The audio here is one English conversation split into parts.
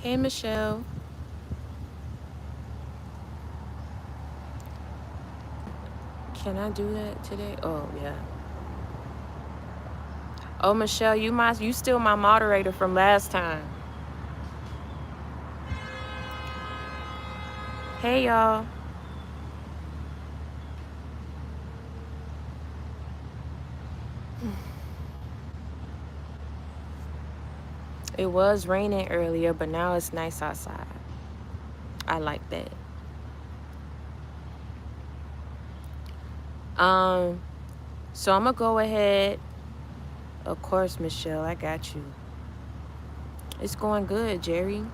Hey, Michelle. Can I do that today? Oh, yeah. Oh, Michelle, you still my moderator from last time. Hey, y'all. It was raining earlier, but now it's nice outside. I like that. Um, so I'm gonna go ahead. Of course, Michelle, I got you. It's going good, Jerry.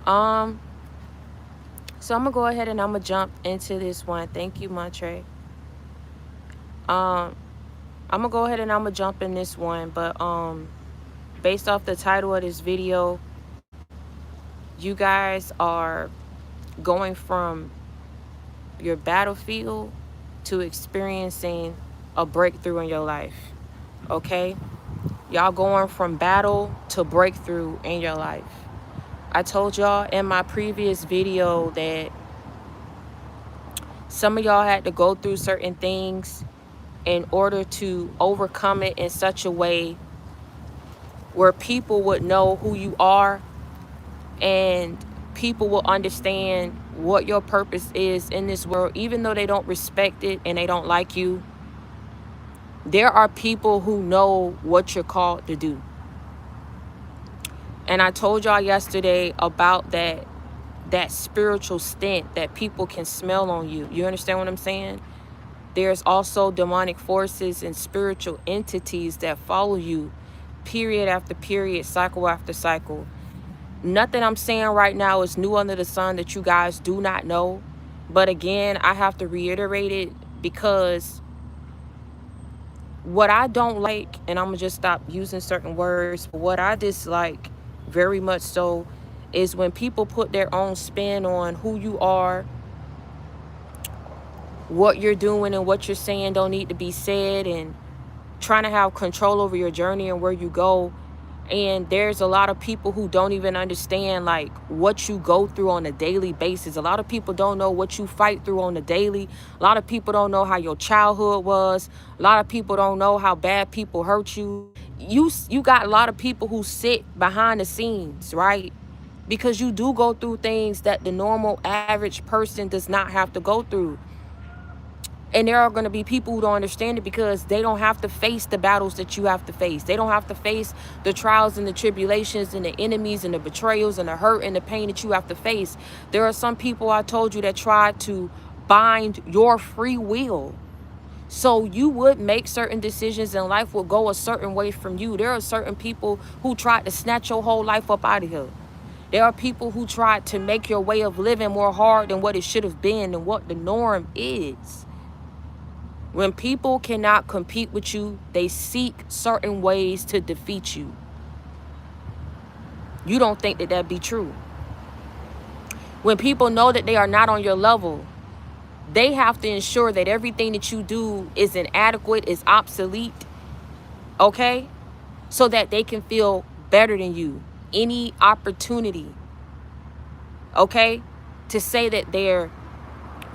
Um, so I'm gonna go ahead and I'm gonna jump into this one. Thank you, Montre. Um, I'm gonna go ahead and I'm gonna jump in this one, but based off the title of this video, you guys are going from your battlefield to experiencing a breakthrough in your life. Okay? Y'all going from battle to breakthrough in your life. I told y'all in my previous video that some of y'all had to go through certain things in order to overcome it in such a way where people would know who you are and people will understand what your purpose is in this world. Even though they don't respect it and they don't like you, there are people who know what you're called to do. And I told y'all yesterday about that spiritual stint that people can smell on you. You understand what I'm saying? There's also demonic forces and spiritual entities that follow you period after period, cycle after cycle. Nothing I'm saying right now is new under the sun that you guys do not know. But again, I have to reiterate it because what I don't like, and I'm going to just stop using certain words, but what I dislike very much so is when people put their own spin on who you are, what you're doing and what you're saying don't need to be said, and trying to have control over your journey and where you go. And there's a lot of people who don't even understand like what you go through on a daily basis. A lot of people don't know what you fight through on the daily. A lot of people don't know how your childhood was. A lot of people don't know how bad people hurt you. You got a lot of people who sit behind the scenes, right? Because you do go through things that the normal average person does not have to go through. And there are going to be people who don't understand it because they don't have to face the battles that you have to face. They don't have to face the trials and the tribulations and the enemies and the betrayals and the hurt and the pain that you have to face. There are some people, I told you, that try to bind your free will. So you would make certain decisions and life will go a certain way from you. There are certain people who tried to snatch your whole life up out of here. There are people who tried to make your way of living more hard than what it should have been and what the norm is. When people cannot compete with you, they seek certain ways to defeat you. You don't think that that be true. When people know that they are not on your level, they have to ensure that everything that you do is inadequate, is obsolete, okay? So that they can feel better than you. Any opportunity, okay, to say that their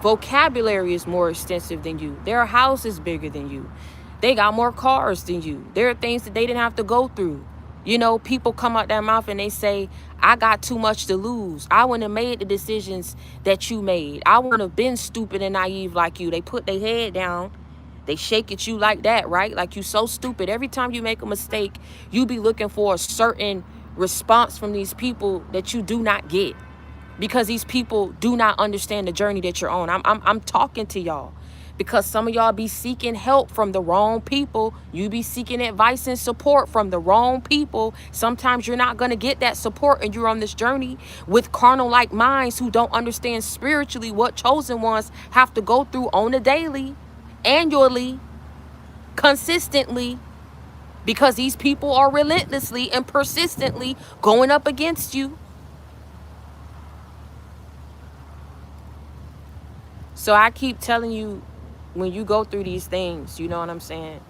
vocabulary is more extensive than you. Their house is bigger than you. They got more cars than you. There are things that they didn't have to go through. You know, people come out their mouth and they say, I got too much to lose. I wouldn't have made the decisions that you made. I wouldn't have been stupid and naive like you. They put their head down. They shake at you like that, right? Like you so stupid. Every time you make a mistake, you be looking for a certain response from these people that you do not get. Because these people do not understand the journey that you're on. I'm talking to y'all because some of y'all be seeking help from the wrong people. You be seeking advice and support from the wrong people. Sometimes you're not going to get that support, and you're on this journey with carnal like minds who don't understand spiritually what chosen ones have to go through on a daily, annually, consistently, because these people are relentlessly and persistently going up against you. So I keep telling you, when you go through these things, you know what I'm saying?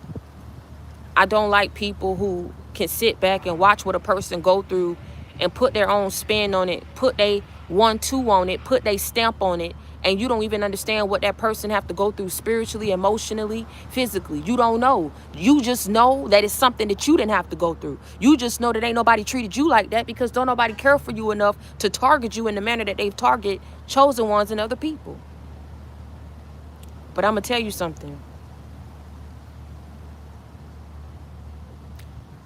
I don't like people who can sit back and watch what a person go through and put their own spin on it, put a 1-2 on it, put their stamp on it, and you don't even understand what that person have to go through spiritually, emotionally, physically. You don't know. You just know that it's something that you didn't have to go through. You just know that ain't nobody treated you like that because don't nobody care for you enough to target you in the manner that they've targeted chosen ones and other people. But I'm going to tell you something.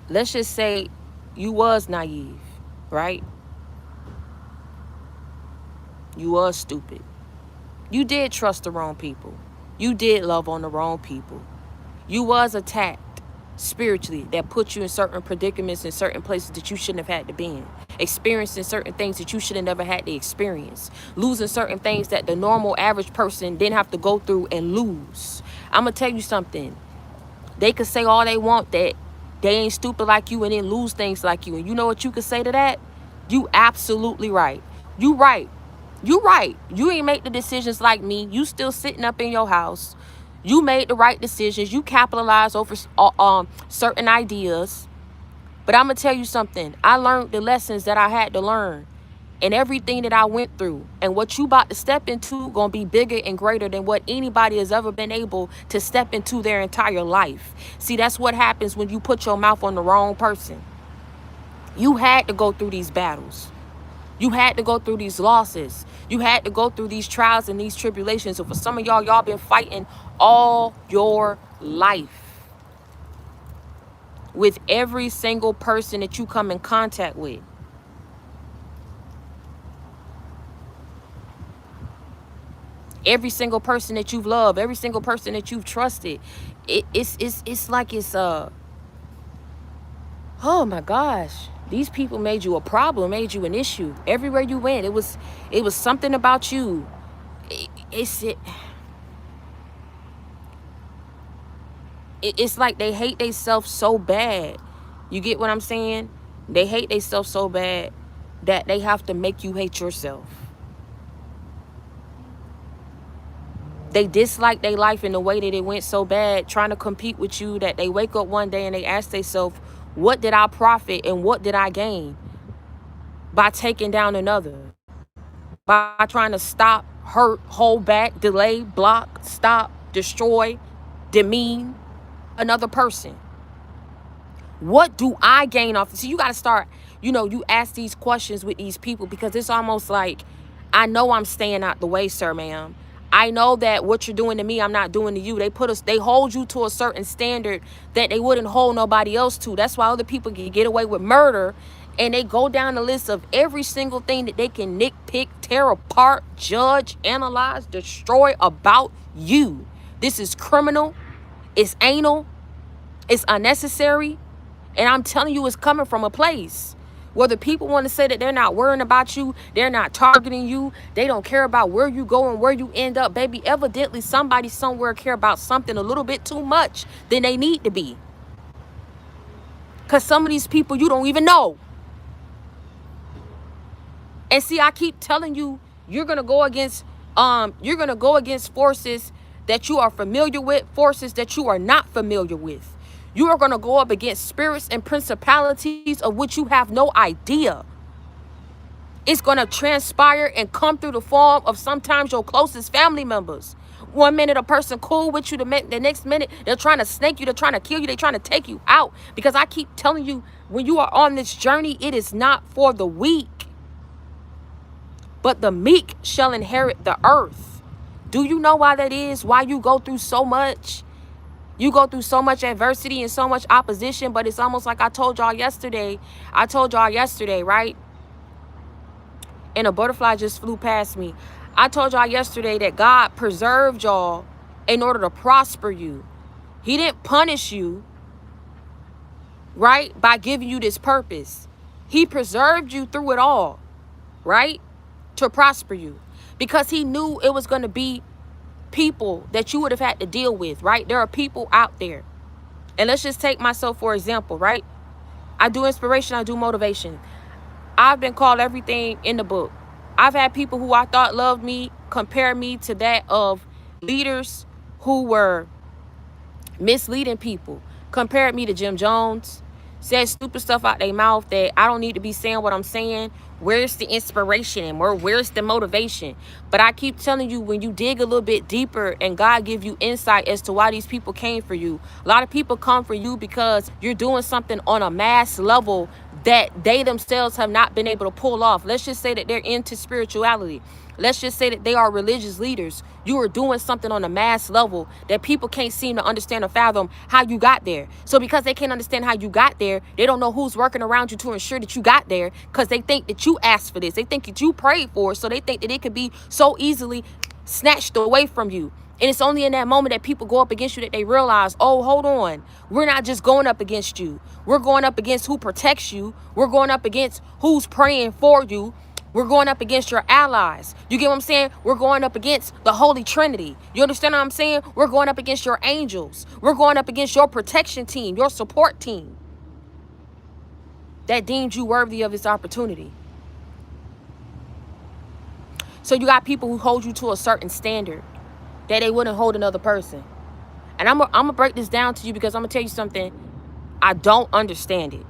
Let's just say you was naive, right? You was stupid. You did trust the wrong people. You did love on the wrong people. You was attacked spiritually that put you in certain predicaments in certain places that you shouldn't have had to be in. Experiencing certain things that you should have never had to experience. Losing certain things that the normal average person didn't have to go through and lose. I'm going to tell you something. They could say all they want that they ain't stupid like you and then lose things like you. And you know what you could say to that? You absolutely right. You right. You right. You ain't make the decisions like me. You still sitting up in your house. You made the right decisions. You capitalized over certain ideas. But I'm going to tell you something. I learned the lessons that I had to learn. And everything that I went through. And what you about to step into going to be bigger and greater than what anybody has ever been able to step into their entire life. See, that's what happens when you put your mouth on the wrong person. You had to go through these battles. You had to go through these losses. You had to go through these trials and these tribulations. So for some of y'all been fighting all your life with every single person that you come in contact with. Every single person that you've loved, every single person that you've trusted. It's like it's oh my gosh. These people made you a problem, made you an issue. Everywhere you went, it was something about you. It's like they hate themselves so bad. You get what I'm saying? They hate themselves so bad that they have to make you hate yourself. They dislike their life in the way that it went so bad, trying to compete with you, that they wake up one day and they ask themselves, what did I profit and what did I gain by taking down another? By trying to stop, hurt, hold back, delay, block, stop, destroy, demean another person. What do I gain off? See, you got to start, you ask these questions with these people because it's almost like, I know I'm staying out the way, sir, ma'am. I know that what you're doing to me, I'm not doing to you. They hold you to a certain standard that they wouldn't hold nobody else to. That's why other people can get away with murder and they go down the list of every single thing that they can nitpick, tear apart, judge, analyze, destroy about you. This is criminal. It's anal. It's unnecessary. And I'm telling you, it's coming from a place. Whether people want to say that they're not worrying about you, they're not targeting you, they don't care about where you go and where you end up, baby. Evidently, somebody somewhere care about something a little bit too much than they need to be. Because some of these people you don't even know. And see, I keep telling you, you're gonna go against forces that you are familiar with, forces that you are not familiar with. You are going to go up against spirits and principalities of which you have no idea. It's going to transpire and come through the form of sometimes your closest family members. One minute a person cool with you, the next minute they're trying to snake you, they're trying to kill you, they're trying to take you out. Because I keep telling you, when you are on this journey, it is not for the weak. But the meek shall inherit the earth. Do you know why that is? Why you go through so much? You go through so much adversity and so much opposition, but it's almost like I told y'all yesterday, right? And a butterfly just flew past me. I told y'all yesterday that God preserved y'all in order to prosper you. He didn't punish you, right? By giving you this purpose. He preserved you through it all, right? To prosper you. Because he knew it was going to be people that you would have had to deal with, right? There are people out there. And let's just take myself for example, right? I do inspiration, I do motivation. I've been called everything in the book. I've had people who I thought loved me compare me to that of leaders who were misleading people. Compared me to Jim Jones, says stupid stuff out their mouth that I don't need to be saying what I'm saying. Where's the inspiration and where's the motivation? But I keep telling you, when you dig a little bit deeper and God give you insight as to why these people came for you. A lot of people come for you because you're doing something on a mass level that they themselves have not been able to pull off. Let's just say that they're into spirituality. Let's just say that they are religious leaders. You are doing something on a mass level that people can't seem to understand or fathom how you got there. So because they can't understand how you got there, they don't know who's working around you to ensure that you got there, because they think that you asked for this. They think that you prayed for it. So they think that it could be so easily snatched away from you. And it's only in that moment that people go up against you that they realize, oh, hold on. We're not just going up against you. We're going up against who protects you. We're going up against who's praying for you. We're going up against your allies. You get what I'm saying? We're going up against the Holy Trinity. You understand what I'm saying? We're going up against your angels. We're going up against your protection team, your support team that deemed you worthy of this opportunity. So you got people who hold you to a certain standard that they wouldn't hold another person. And I'm gonna break this down to you, because I'm gonna tell you something. I don't understand it.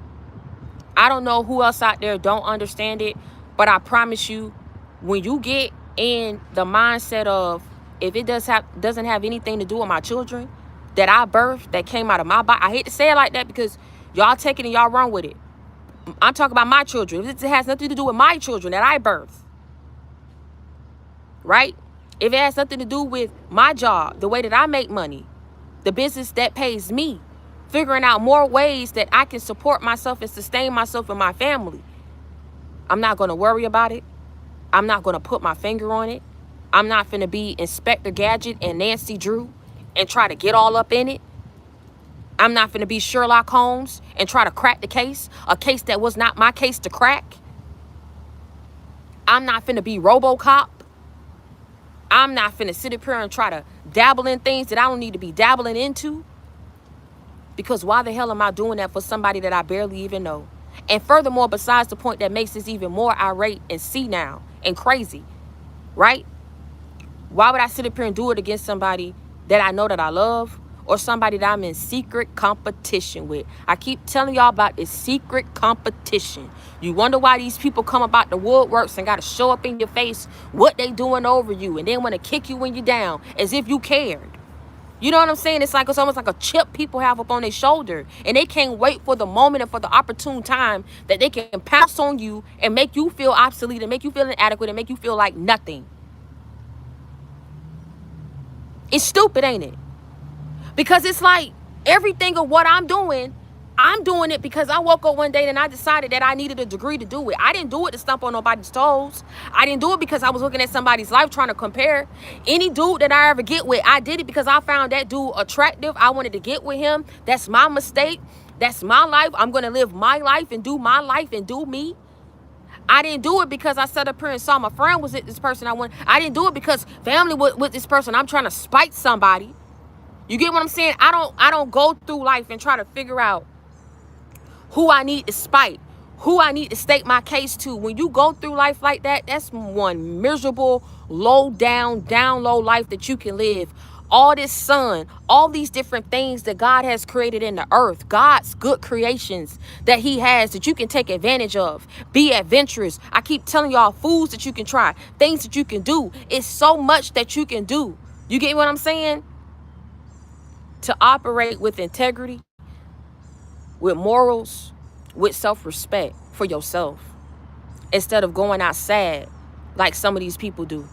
I don't know who else out there don't understand it. But I promise you, when you get in the mindset of, if it doesn't have anything to do with my children that I birthed, that came out of my body. I hate to say it like that, because y'all take it and y'all run with it. I'm talking about my children. If it has nothing to do with my children that I birthed, right? If it has nothing to do with my job, the way that I make money, the business that pays me, figuring out more ways that I can support myself and sustain myself and my family, I'm not going to worry about it. I'm not going to put my finger on it. I'm not going to be Inspector Gadget and Nancy Drew and try to get all up in it. I'm not going to be Sherlock Holmes and try to crack the case, a case that was not my case to crack. I'm not going to be RoboCop. I'm not going to sit up here and try to dabble in things that I don't need to be dabbling into. Because why the hell am I doing that for somebody that I barely even know? And furthermore, besides the point that makes this even more irate and senile and crazy, right? Why would I sit up here and do it against somebody that I know that I love, or somebody that I'm in secret competition with? I keep telling y'all about this secret competition. You wonder why these people come about the woodworks and got to show up in your face what they doing over you, and then want to kick you when you're down as if you cared. You know what I'm saying? It's almost like a chip people have up on their shoulder, and they can't wait for the moment and for the opportune time that they can pounce on you and make you feel obsolete and make you feel inadequate and make you feel like nothing. It's stupid, ain't it? Because it's like everything of what I'm doing it because I woke up one day and I decided that I needed a degree to do it. I didn't do it to stomp on nobody's toes. I didn't do it because I was looking at somebody's life trying to compare. Any dude that I ever get with, I did it because I found that dude attractive. I wanted to get with him. That's my mistake. That's my life. I'm going to live my life and do my life and do me. I didn't do it because I sat up here and saw my friend was with this person I want. I didn't do it because family was with this person. I'm trying to spite somebody. You get what I'm saying? I don't go through life and try to figure out who I need to spite, who I need to state my case to. When you go through life like that, that's one miserable, down low life that you can live. All this sun, all these different things that God has created in the earth, God's good creations that he has that you can take advantage of. Be adventurous. I keep telling y'all, foods that you can try, things that you can do. It's so much that you can do. You get what I'm saying? To operate with integrity, with morals, with self-respect for yourself, instead of going out sad like some of these people do.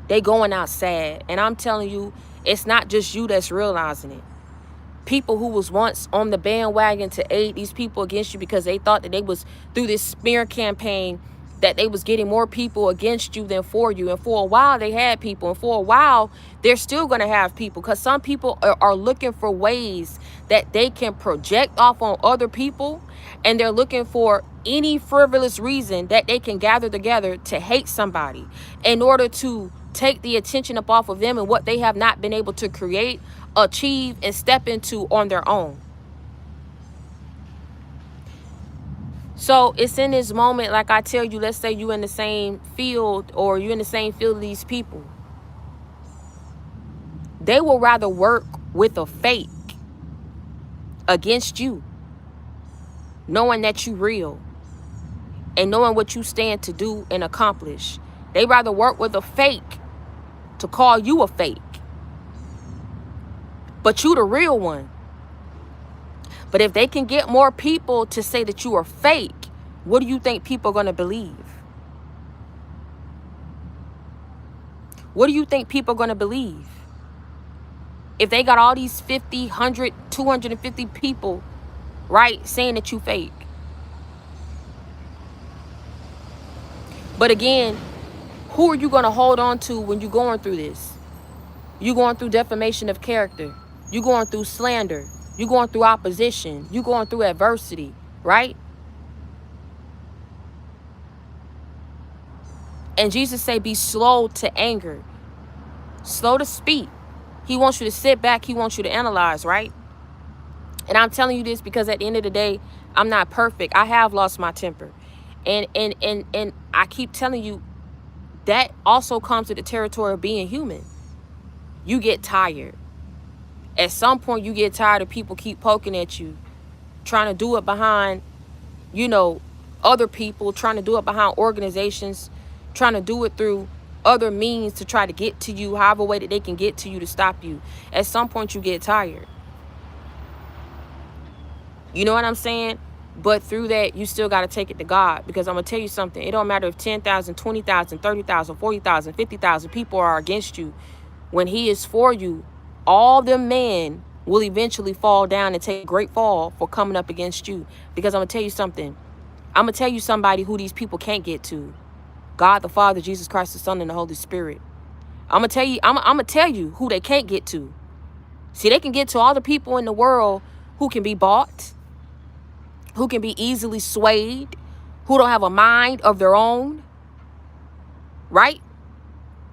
They going out sad. And I'm telling you, it's not just you that's realizing it. People who was once on the bandwagon to aid these people against you because they thought that they was through this smear campaign that they was getting more people against you than for you. And for a while they had people, and for a while they're still going to have people, because some people are looking for ways that they can project off on other people, and they're looking for any frivolous reason that they can gather together to hate somebody in order to take the attention up off of them and what they have not been able to create, achieve, and step into on their own. So it's in this moment, like I tell you, let's say you in the same field, or you're in the same field of these people. They will rather work with a fake against you knowing that you real and knowing what you stand to do and accomplish. They rather work with a fake to call you a fake, but you the real one. But if they can get more people to say that you are fake, what do you think people are going to believe? What do you think people are going to believe? If they got all these 50, 100, 250 people, right, saying that you fake. But again, who are you going to hold on to when you're going through this? You're going through defamation of character. You're going through slander. You're going through opposition. You're going through adversity, right? And Jesus say, be slow to anger, slow to speak. He wants you to sit back. He wants you to analyze, right? And I'm telling you this because at the end of the day, I'm not perfect. I have lost my temper. And I keep telling you, that also comes to the territory of being human. You get tired. At some point, you get tired of people keep poking at you, trying to do it behind, other people, trying to do it behind organizations, trying to do it through other means to try to get to you, however way that they can get to you to stop you. At some point, you get tired. You know what I'm saying? But through that, you still got to take it to God. Because I'm going to tell you something. It don't matter if 10,000, 20,000, 30,000, 40,000, 50,000 people are against you. When he is for you, all them men will eventually fall down and take a great fall for coming up against you. Because I'm going to tell you something. I'm going to tell you somebody who these people can't get to. God the Father, Jesus Christ the Son, and the Holy Spirit. I'm going to tell you who they can't get to. See, they can get to all the people in the world who can be bought, who can be easily swayed, who don't have a mind of their own, right?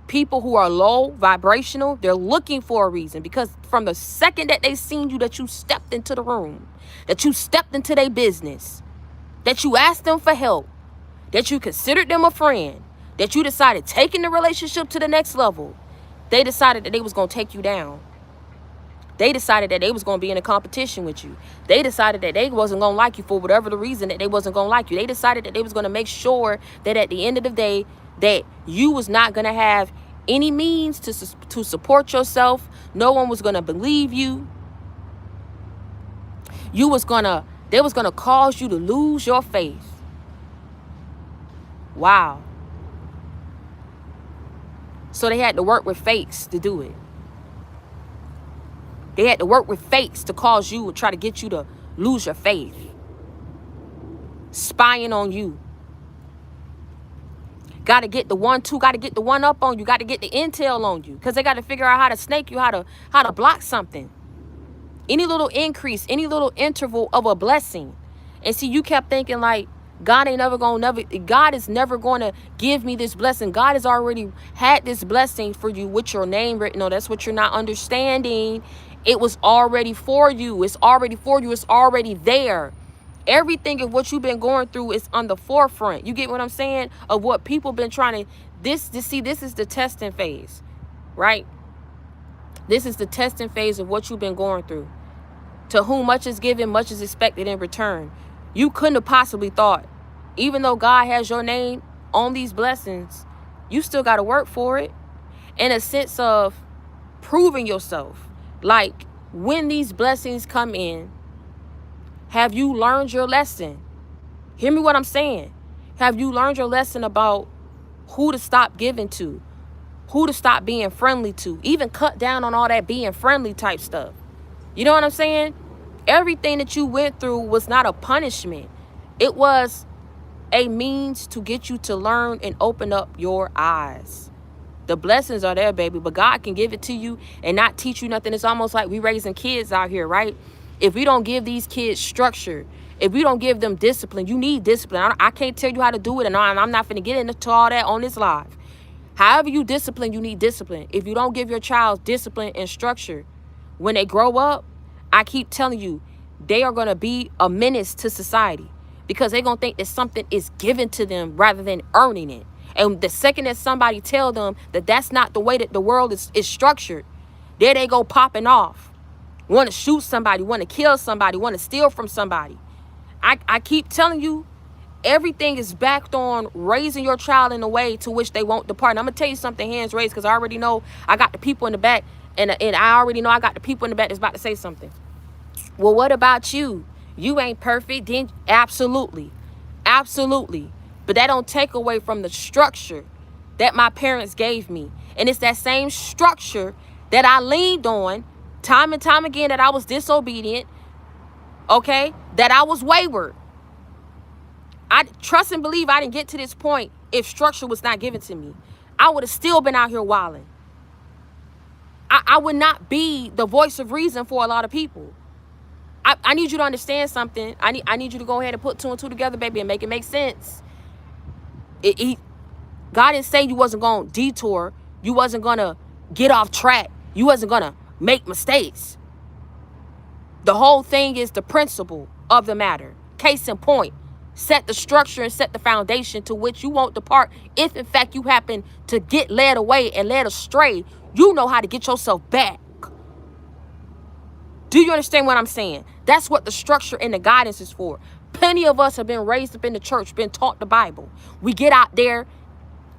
People who are low vibrational, they're looking for a reason, because from the second that they seen you, that you stepped into the room, that you stepped into their business, that you asked them for help, that you considered them a friend, that you decided taking the relationship to the next level, they decided that they was going to take you down. They decided that they was going to be in a competition with you. They decided that they wasn't going to like you for whatever the reason that they wasn't going to like you. They decided that they was going to make sure that at the end of the day, that you was not going to have any means to support yourself. No one was going to believe you. They was going to cause you to lose your faith. Wow. So they had to work with fakes to do it. They had to work with fakes to cause you, try to get you to lose your faith. Spying on you. Got to get the 1-2, got to get the one up on you, got to get the intel on you, because they got to figure out how to snake you, how to block something. Any little increase, any little interval of a blessing. And see, you kept thinking like, God is never going to give me this blessing. God has already had this blessing for you with your name written. No, that's what you're not understanding. It was already for you. It's already for you. It's already there. Everything of what you've been going through is on the forefront. You get what I'm saying? Of what people been trying to, this is the testing phase, right? This is the testing phase of what you've been going through. To whom much is given, much is expected in return. You couldn't have possibly thought, even though God has your name on these blessings, you still got to work for it, in a sense of proving yourself. Like, when these blessings come in, have you learned your lesson? Hear me what I'm saying. Have you learned your lesson about who to stop giving to, who to stop being friendly to, even cut down on all that being friendly type stuff? You know what I'm saying? Everything that you went through was not a punishment. It was a means to get you to learn and open up your eyes. The blessings are there, baby, but God can give it to you and not teach you nothing. It's almost like we raising kids out here, right? If we don't give these kids structure, if we don't give them discipline, you need discipline. I can't tell you how to do it, and I'm not finna get into all that on this live. However you discipline, you need discipline. If you don't give your child discipline and structure, when they grow up, I keep telling you, they are going to be a menace to society, because they're going to think that something is given to them rather than earning it. And the second that somebody tell them that that's not the way that the world is structured, there they go popping off. Want to shoot somebody, want to kill somebody, want to steal from somebody. I keep telling you, everything is backed on raising your child in a way to which they won't depart. And I'm going to tell you something, hands raised, because I already know I got the people in the back. And I already know I got the people in the back that's about to say something. Well, what about you? You ain't perfect. Then absolutely. Absolutely. But that don't take away from the structure that my parents gave me. And it's that same structure that I leaned on time and time again, that I was disobedient, okay? That I was wayward. I trust and believe I didn't get to this point if structure was not given to me. I would have still been out here wilding. I would not be the voice of reason for a lot of people. I need you to understand something. I need you to go ahead and put two and two together, baby, and make it make sense. God didn't say you wasn't going to detour. You wasn't going to get off track. You wasn't going to make mistakes. The whole thing is the principle of the matter. Case in point, set the structure and set the foundation to which you won't depart. If, in fact, you happen to get led away and led astray, you know how to get yourself back. Do you understand what I'm saying? That's what the structure and the guidance is for. Plenty of us have been raised up in the church, been taught the Bible. We get out there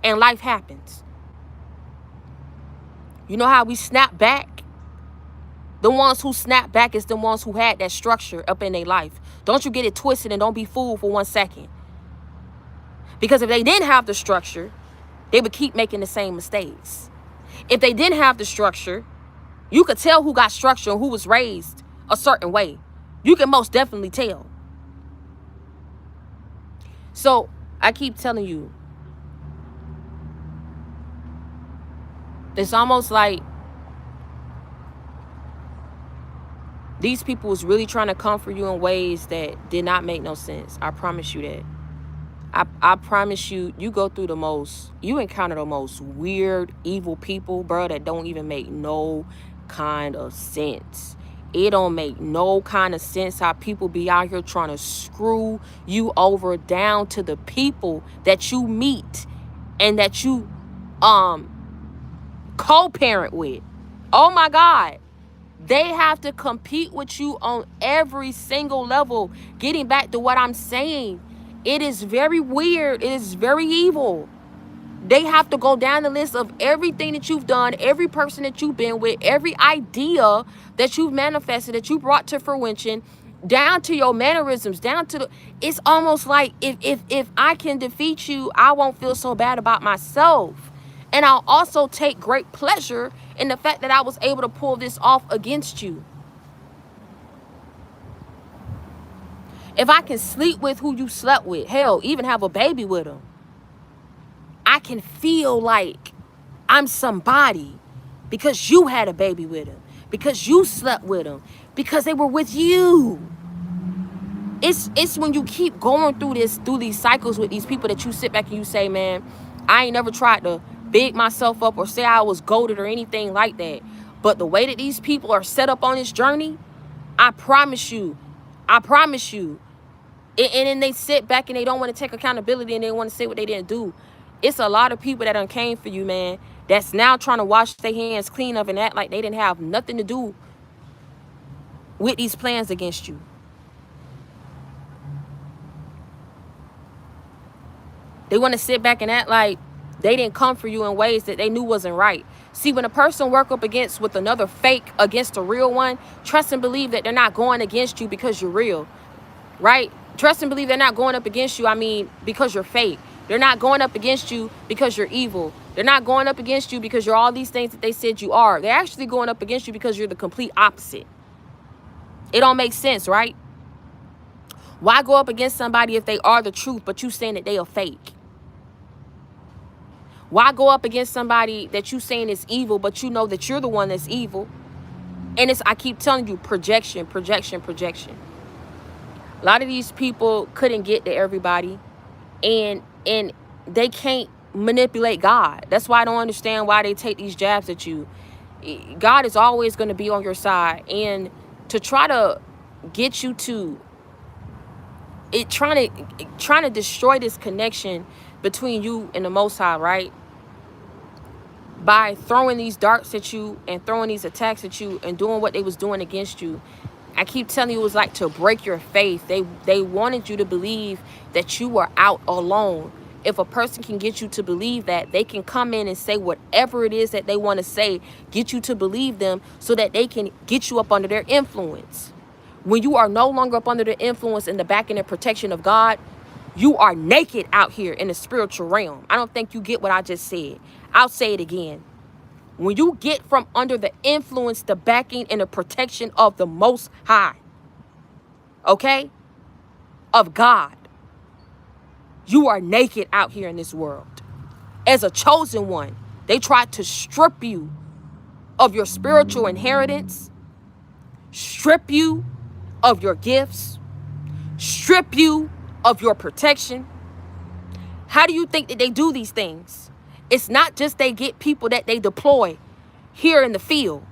and life happens. You know how we snap back? The ones who snap back is the ones who had that structure up in their life. Don't you get it twisted, and don't be fooled for 1 second. Because if they didn't have the structure, they would keep making the same mistakes. If they didn't have the structure, you could tell who got structure and who was raised a certain way. You can most definitely tell. So I keep telling you, it's almost like these people was really trying to comfort you in ways that did not make no sense. I promise you that. I promise you, you encounter the most weird, evil people, bro, that don't even make no kind of sense. It don't make no kind of sense how people be out here trying to screw you over down to the people that you meet and that you co-parent with. Oh my God. They have to compete with you on every single level. Getting back to what I'm saying, it is very weird. It is very evil. They have to go down the list of everything that you've done, every person that you've been with, every idea that you've manifested, that you brought to fruition, down to your mannerisms, down to the... It's almost like if I can defeat you, I won't feel so bad about myself. And I'll also take great pleasure in the fact that I was able to pull this off against you. If I can sleep with who you slept with, hell, even have a baby with them, I can feel like I'm somebody because you had a baby with him, because you slept with them, because they were with you. It's when you keep going through these cycles with these people that you sit back and you say, man, I ain't never tried to big myself up or say I was goated or anything like that. But the way that these people are set up on this journey, I promise you. And then they sit back and they don't want to take accountability and they want to say what they didn't do. It's a lot of people that done came for you, man, that's now trying to wash their hands clean of and act like they didn't have nothing to do with these plans against you. They want to sit back and act like they didn't come for you in ways that they knew wasn't right. See, when a person work up against with another fake against a real one, trust and believe that they're not going against you because you're real, right? Trust and believe they're not going up against you, because you're fake. They're not going up against you because you're evil. They're not going up against you because you're all these things that they said you are. They're actually going up against you because you're the complete opposite. It don't make sense, right? Why go up against somebody if they are the truth, but you saying that they are fake? Why go up against somebody that you saying is evil, but you know that you're the one that's evil? And I keep telling you, projection. A lot of these people couldn't get to everybody, and they can't manipulate God. That's why I don't understand why they take these jabs at you. God is always going to be on your side, and to try to get you to it, trying to destroy this connection between you and the Most High, right? By throwing these darts at you and throwing these attacks at you and doing what they was doing against you. I keep telling you, it was like to break your faith. They wanted you to believe that you were out alone. If a person can get you to believe that, they can come in and say whatever it is that they want to say, get you to believe them so that they can get you up under their influence. When you are no longer up under the influence and the backing and protection of God, you are naked out here in the spiritual realm. I don't think you get what I just said. I'll say it again. When you get from under the influence, the backing, and the protection of the Most High, okay, of God, you are naked out here in this world. As a chosen one, they tried to strip you of your spiritual inheritance, strip you of your gifts, strip you of your protection. How do you think that they do these things? It's not just they get people that they deploy here in the field.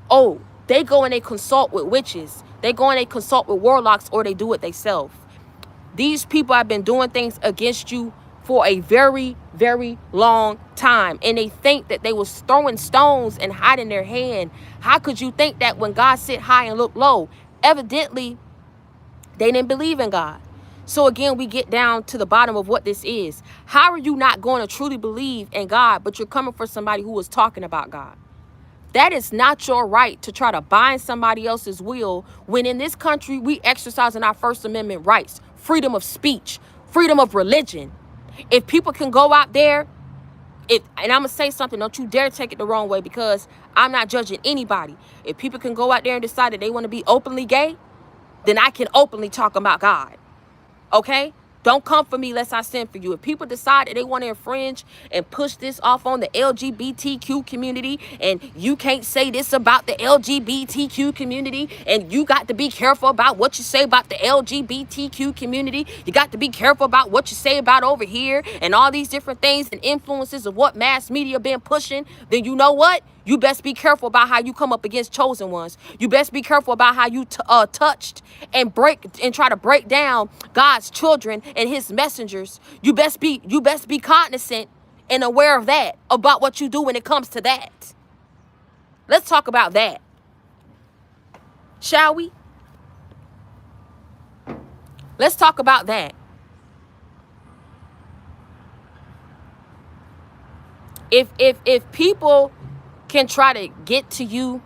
Oh, they go and they consult with witches. They go and they consult with warlocks, or they do it themselves. These people have been doing things against you for a very, very long time. And they think that they was throwing stones and hiding their hand. How could you think that when God sit high and look low? Evidently, they didn't believe in God. So again, we get down to the bottom of what this is. How are you not going to truly believe in God, but you're coming for somebody who is talking about God? That is not your right to try to bind somebody else's will when in this country we exercising our First Amendment rights, freedom of speech, freedom of religion. If people can go out there, and I'm going to say something, don't you dare take it the wrong way, because I'm not judging anybody. If people can go out there and decide that they want to be openly gay, then I can openly talk about God. Okay? Don't come for me lest I send for you. If people decide that they want to infringe and push this off on the LGBTQ community, and you can't say this about the LGBTQ community, and you got to be careful about what you say about the LGBTQ community, you got to be careful about what you say about over here, and all these different things and influences of what mass media been pushing, then you know what? You best be careful about how you come up against chosen ones. You best be careful about how you touched and try to break down God's children and his messengers. You best be cognizant and aware of that, about what you do when it comes to that. Let's talk about that. Shall we? Let's talk about that. If people can try to get to you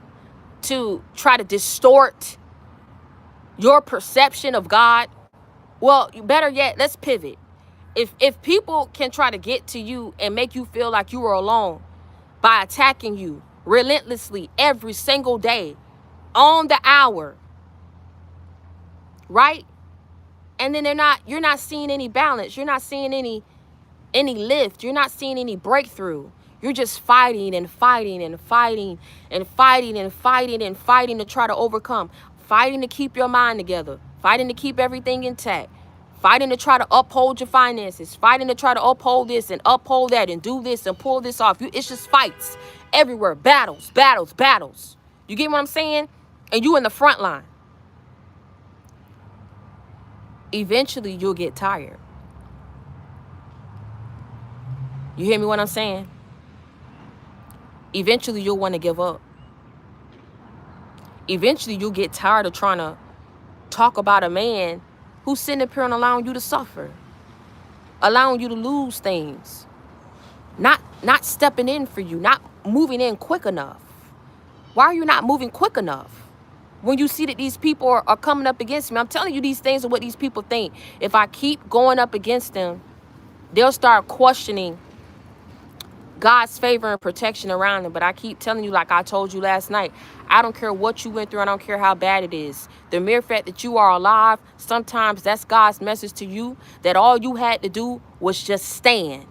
to try to distort your perception of God, well, better yet, let's pivot. If people can try to get to you and make you feel like you are alone by attacking you relentlessly every single day, on the hour, right? And then you're not seeing any balance. You're not seeing any lift. You're not seeing any breakthrough. You're just fighting and fighting and fighting and fighting and fighting and fighting to try to overcome. Fighting to keep your mind together. Fighting to keep everything intact. Fighting to try to uphold your finances. Fighting to try to uphold this and uphold that and do this and pull this off. It's just fights everywhere. Battles, battles, battles. You get what I'm saying? And you in the front line. Eventually, you'll get tired. You hear me what I'm saying? Eventually, you'll want to give up. Eventually, you'll get tired of trying to talk about a man who's sitting up here and allowing you to suffer, allowing you to lose things, not stepping in for you, not moving in quick enough. Why are you not moving quick enough? When you see that these people are coming up against me, I'm telling you, these things are what these people think. If I keep going up against them, they'll start questioning God's favor and protection around them. But I keep telling you, like I told you last night, I don't care what you went through. I don't care how bad it is. The mere fact that you are alive, sometimes that's God's message to you, that all you had to do was just stand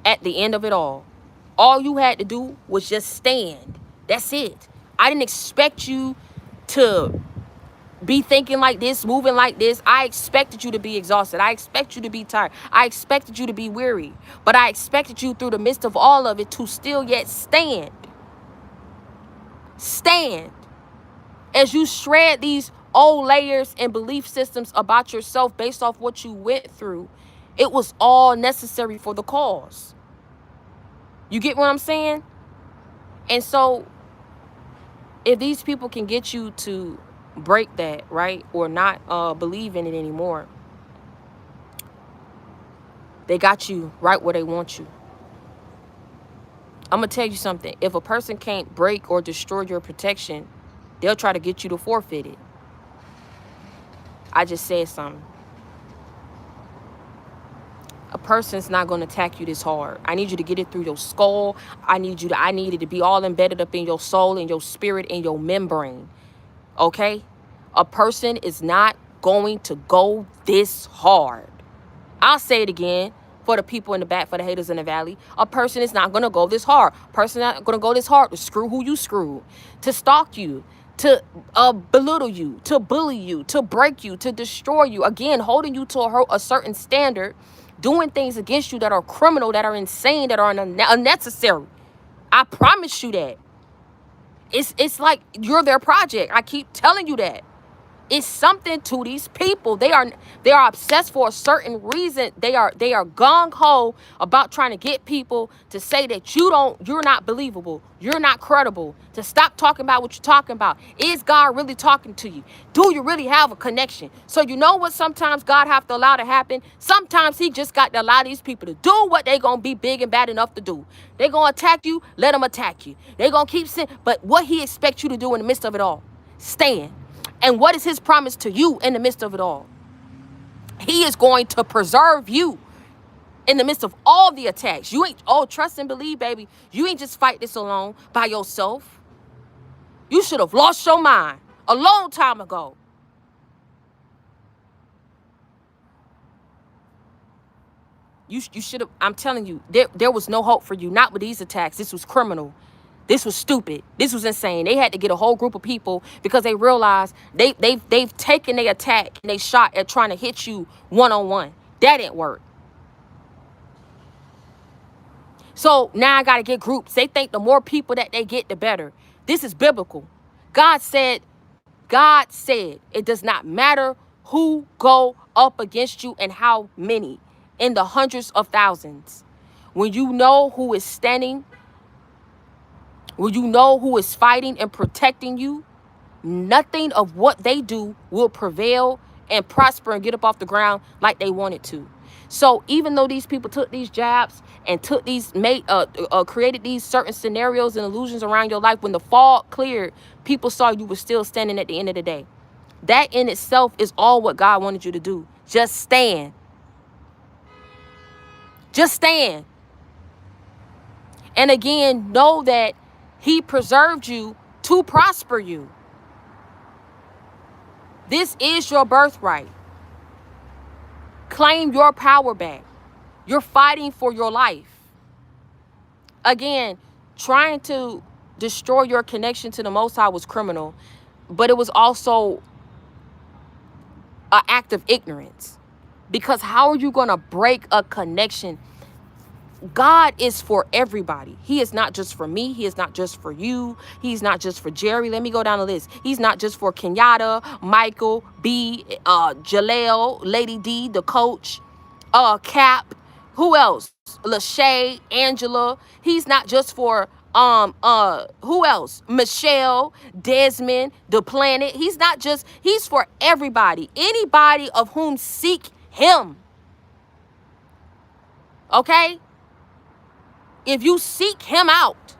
at the end of it all. All you had to do was just stand. That's it. I didn't expect you to be thinking like this, moving like this. I expected you to be exhausted. I expect you to be tired. I expected you to be weary. But I expected you through the midst of all of it to still yet stand. Stand. As you shred these old layers and belief systems about yourself based off what you went through, it was all necessary for the cause. You get what I'm saying? And so, if these people can get you to break that, right? Or not believe in it anymore. They got you right where they want you. I'm going to tell you something. If a person can't break or destroy your protection, they'll try to get you to forfeit it. I just said something. A person's not going to attack you this hard. I need you to get it through your skull. I need it to be all embedded up in your soul, in your spirit, in your membrane. Okay? A person is not going to go this hard. I'll say it again for the people in the back, for the haters in the valley. A person is not going to go this hard. A person is not going to go this hard to screw who you screw, to stalk you, to belittle you, to bully you, to break you, to destroy you. Again, holding you to a certain standard, doing things against you that are criminal, that are insane, that are unnecessary. I promise you that. It's like you're their project. I keep telling you that. It's something to these people. They are obsessed for a certain reason. They are gung-ho about trying to get people to say that you're not believable. You're not credible. To stop talking about what you're talking about. Is God really talking to you? Do you really have a connection? So you know what sometimes God have to allow to happen? Sometimes he just got to allow these people to do what they gonna be big and bad enough to do. They gonna attack you, let them attack you. They gonna keep saying, but what he expects you to do in the midst of it all? Stand. And what is his promise to you in the midst of it all? He is going to preserve you in the midst of all the attacks. You ain't, trust and believe, baby. You ain't just fight this alone by yourself. You should have lost your mind a long time ago. You should have, I'm telling you, there was no hope for you. Not with these attacks. This was criminal. This was stupid. This was insane. They had to get a whole group of people because they realized they've taken their attack and they shot at trying to hit you one-on-one. That didn't work. So now I got to get groups. They think the more people that they get, the better. This is biblical. God said, it does not matter who go up against you and how many, in the hundreds of thousands. When you know who is standing, when you know who is fighting and protecting you, nothing of what they do will prevail and prosper and get up off the ground like they wanted to. So even though these people took these jabs and took these, created these certain scenarios and illusions around your life, when the fog cleared, people saw you were still standing at the end of the day. That in itself is all what God wanted you to do. Just stand. Just stand. And again, know that he preserved you to prosper you. This is your birthright. Claim your power back. You're fighting for your life. Again, trying to destroy your connection to the Most High was criminal, but it was also an act of ignorance. Because how are you going to break a connection? God is for everybody. He is not just for me. He is not just for you. He's not just for Jerry. Let me go down the list. He's not just for Kenyatta, Michael, B, Jaleel, Lady D, the coach, Cap. Who else? Lachey, Angela. He's not just for who else? Michelle, Desmond, the planet. He's not just, he's for everybody. Anybody of whom seek him. Okay? If you seek him out,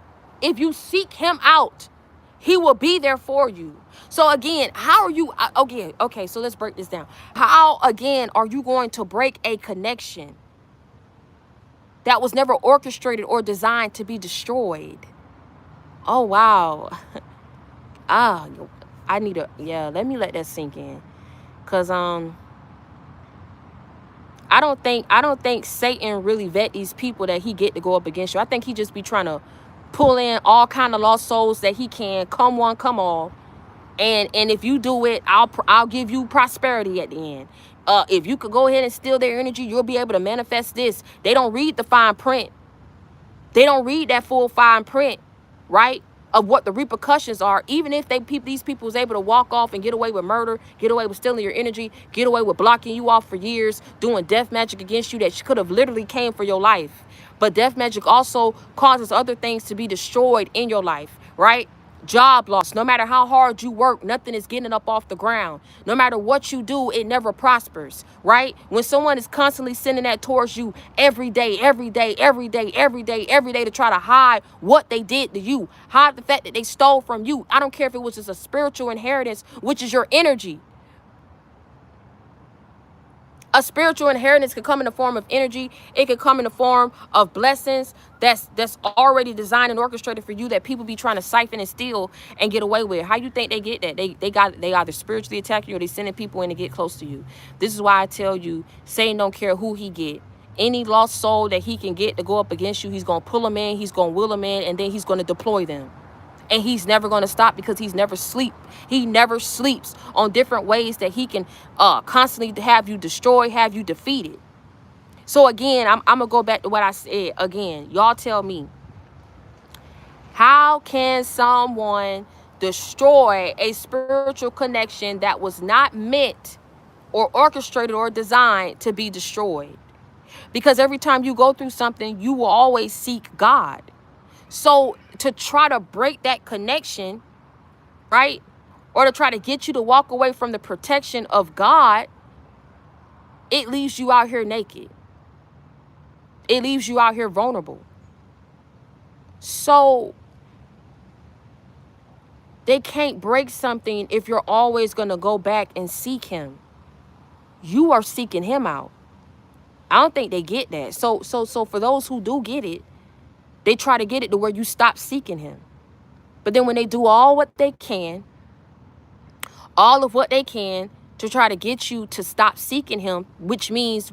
he will be there for you. So again, how are you, okay, so let's break this down. How, again, are you going to break a connection that was never orchestrated or designed to be destroyed? Oh, wow. I need let me let that sink in. Because, I don't think Satan really vet these people that he get to go up against you. I think he just be trying to pull in all kind of lost souls that he can, come one, come all. And if you do it, I'll give you prosperity at the end. If you could go ahead and steal their energy, you'll be able to manifest this. They don't read the fine print. They don't read that full fine print, right? Of what the repercussions are. Even if these people was able to walk off and get away with murder, get away with stealing your energy, get away with blocking you off for years, doing death magic against you that could have literally came for your life. But death magic also causes other things to be destroyed in your life, right? Job loss. No matter how hard you work, nothing is getting up off the ground. No matter what you do, it never prospers, right? When someone is constantly sending that towards you every day, every day, every day, every day, every day to try to hide what they did to you, hide the fact that they stole from you. I don't care if it was just a spiritual inheritance, which is your energy. A spiritual inheritance can come in the form of energy. It can come in the form of blessings that's already designed and orchestrated for you that people be trying to siphon and steal and get away with. How you think they get that? They either spiritually attack you or they sending people in to get close to you. This is why I tell you, Satan don't care who he get. Any lost soul that he can get to go up against you, he's going to pull them in, he's going to will them in, and then he's going to deploy them. And he's never going to stop because he's never sleep. He never sleeps on different ways that he can constantly have you destroy, have you defeated. So again, I'm going to go back to what I said again. Y'all tell me, how can someone destroy a spiritual connection that was not meant or orchestrated or designed to be destroyed? Because every time you go through something, you will always seek God. So to try to break that connection, right? Or to try to get you to walk away from the protection of God, it leaves you out here naked. It leaves you out here vulnerable. So they can't break something if you're always going to go back and seek him. You are seeking him out. I don't think they get that. So for those who do get it, they try to get it to where you stop seeking him. But then when they do all what they can, all of what they can to try to get you to stop seeking him, which means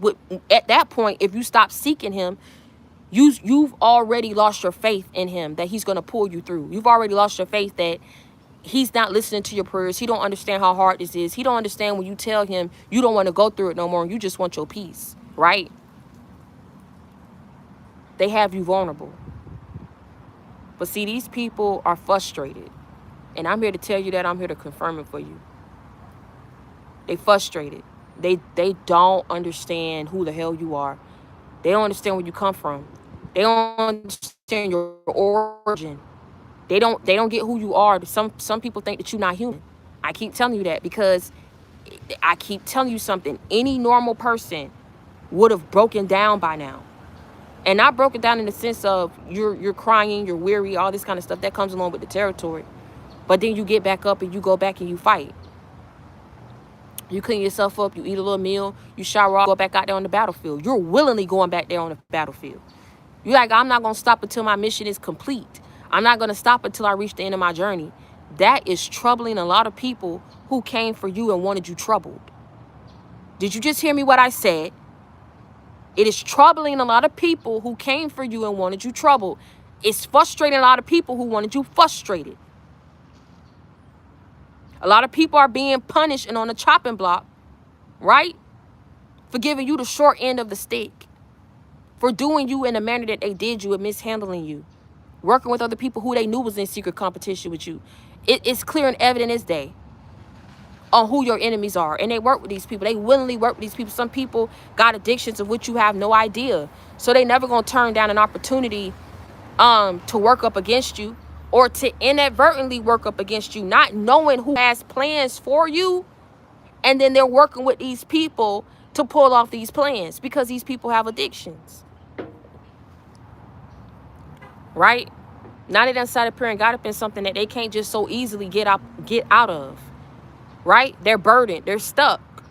at that point, if you stop seeking him, you've already lost your faith in him that he's going to pull you through. You've already lost your faith that he's not listening to your prayers. He don't understand how hard this is. He don't understand when you tell him you don't want to go through it no more and you just want your peace, right? They have you vulnerable. But see, these people are frustrated. And I'm here to tell you that. I'm here to confirm it for you. They frustrated. They don't understand who the hell you are. They don't understand where you come from. They don't understand your origin. They don't get who you are. Some people think that you're not human. I keep telling you that because I keep telling you something. Any normal person would have broken down by now. And not broken down in the sense of you're crying, you're weary, all this kind of stuff that comes along with the territory. But then you get back up and you go back and you fight. You clean yourself up, you eat a little meal, you shower off, go back out there on the battlefield. You're willingly going back there on the battlefield. You're like, I'm not going to stop until my mission is complete. I'm not going to stop until I reach the end of my journey. That is troubling a lot of people who came for you and wanted you troubled. Did you just hear me what I said? It is troubling a lot of people who came for you and wanted you troubled. It's frustrating a lot of people who wanted you frustrated. A lot of people are being punished and on the chopping block, right? For giving you the short end of the stick. For doing you in the manner that they did you and mishandling you. Working with other people who they knew was in secret competition with you. It's clear and evident as day on who your enemies are. And they work with these people. They willingly work with these people. Some people got addictions of which you have no idea. So they never going to turn down an opportunity to work up against you or to inadvertently work up against you, not knowing who has plans for you. And then they're working with these people to pull off these plans because these people have addictions. Right? Now they done sat up here and got up in something that they can't just so easily get out of. Right? They're burdened. They're stuck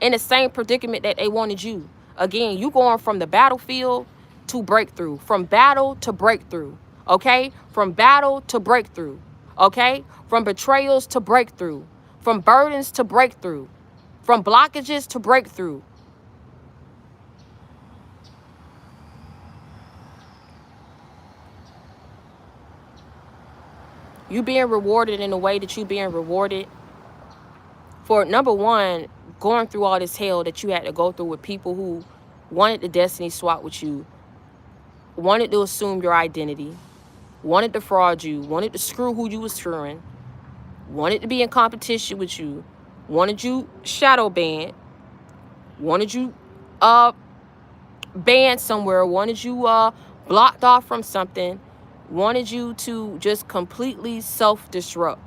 in the same predicament that they wanted you. Again, you going from the battlefield to breakthrough. From battle to breakthrough. Okay? From battle to breakthrough. Okay? From betrayals to breakthrough. From burdens to breakthrough. From blockages to breakthrough. You being rewarded in the way that you being rewarded for, number one, going through all this hell that you had to go through with people who wanted to destiny swap with you, wanted to assume your identity, wanted to fraud you, wanted to screw who you was screwing, wanted to be in competition with you, wanted you shadow banned, wanted you banned somewhere, wanted you blocked off from something, wanted you to just completely self-destruct.